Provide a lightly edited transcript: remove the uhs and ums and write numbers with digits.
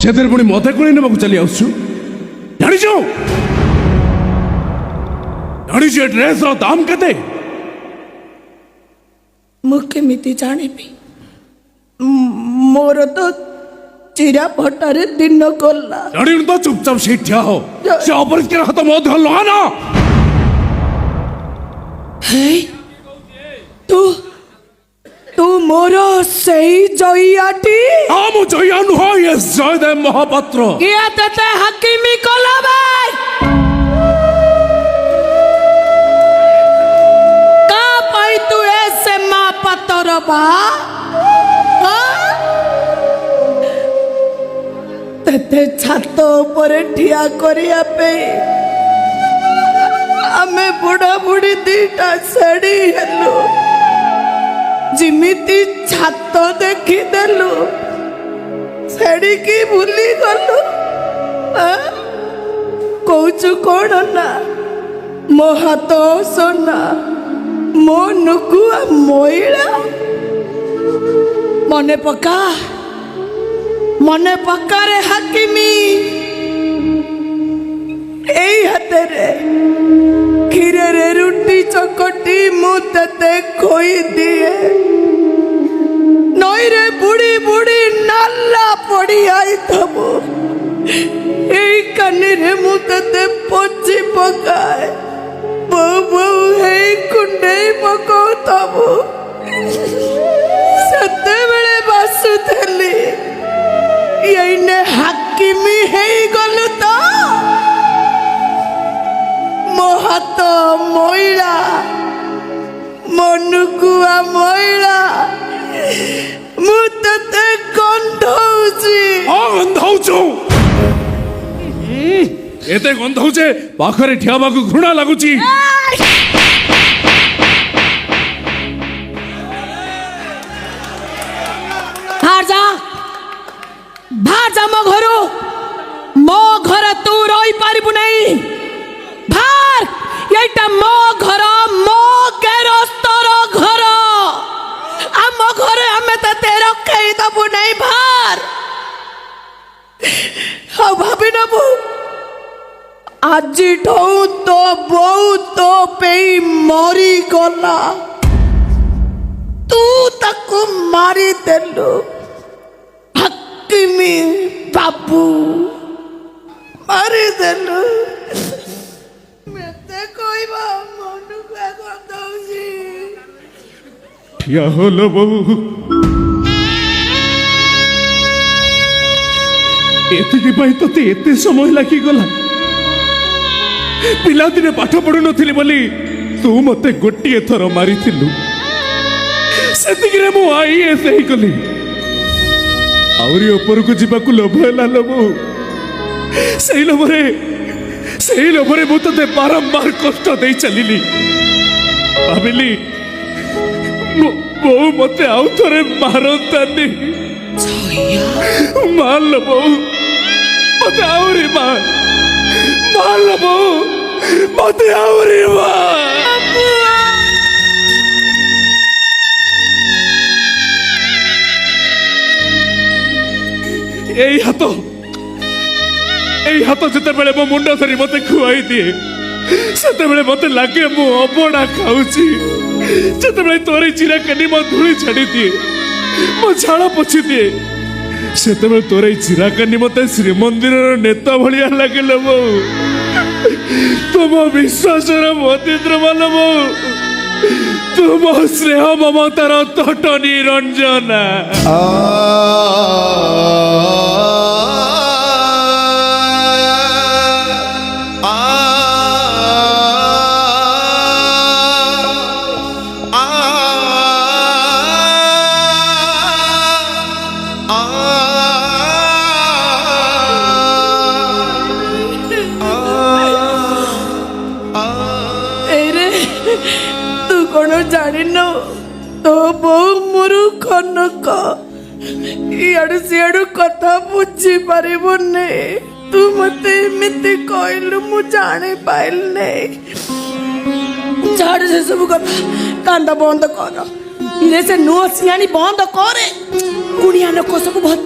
से पुणी मत कोड़े ना चली आसु जानिच जानिच ड्रेस दाम केते मुझे जानी मोर तो चिरा फटारे दिन गला जानी तो चुपचाप से ठिया हो से अपरिष्कार हाथ मो धर लगा तू तू मोर सही जइयाटी हाँ मु जइया नुह ये जयदेव महापात्र किया तते हकीमी कला भाई का पाई तू ऐसे महापात्र बा तते छात ऊपर ठिया करिया पे आमे बुढ़ा बुढ़ी दीटा सड़ी हेलु जिमिति छात देखी देलु सड़ी की भूली गलु कौचु कौन ना मो हाथ सोना मो नुकुआ मोइला मने पक्का रे हकीमी एई हाथे रे खीरे रे रुटी चकटी मु तते खोई दिए नई रे बुढ़ी बुढ़ी नाला पड़ी आई तबु एई कानी रे मु तते पोची पकाए बहु बहु हे कुंडे पको तबु सते बेले बासु थली यही हकीमी है गलु तो मो हाथ मोइला मनुकुआ मोइला मु तते गंधौची गंधौचु एते गंधौचे पाखरे ठियाबाकु घृणा लागुची बाहर जा मो घर तू रही पारिबु नहीं बाहर एटा मो घर मो गेरस्तर घर आम घरे हमें ते रखई दबु नहीं बाहर हाँ भाभी नबु आज तो बो तो पे मरी गला तू ताकू मारी देलु हकीमी बाबू मारी देलु मते कोई बा मनु का गंधौची ठिया होलो बहु एतिकी पाई तोते एते समय लागी गला पिला दिने पाठ पढु नथिली बोली तू मते गोटिए थर मारिथिलु सेतिकी रे मु आई एसे ही कली आउरी ऊपर को जीवाकू लोभ होला लोबो सेई लोभरे मु तते बारंबार कष्ट देई चलिली भाबिली बहु मते आउ थरे मारंतानी मार लो बहु मते आउरी मार लो बहु मते आउरी मार এই হাত যেতেবেলে মো মুন্ড ধরি মতে খুয়াই দিয়ে সেতেবেলে মতে লাগে মু অবড়া খাউছি যেতেবেলে তোরে চিরা কানি মো ধুলি ছাড়ি দিয়ে মো ঝাড়া পছি দিয়ে সেতেবেলে তোরে চিরা কানি মতে শ্রীমন্দিরর নেতা ভলিয়া লাগিল মো তুম বিশ্বাসর মতিদ্র মান মো তুম স্নেহ মমতার তট নিরঞ্জনা जानी न तो बो मोर खनक इाड़ू सियाड़ू कथा बुझी पारिबो ने तू मते एमिति कहलु मु जाने पाइल ने झाड़ से सब कथा कांदा बंद कर इरे से नुआ सियानी बंद करे कुड़िया लोक सब भर्ती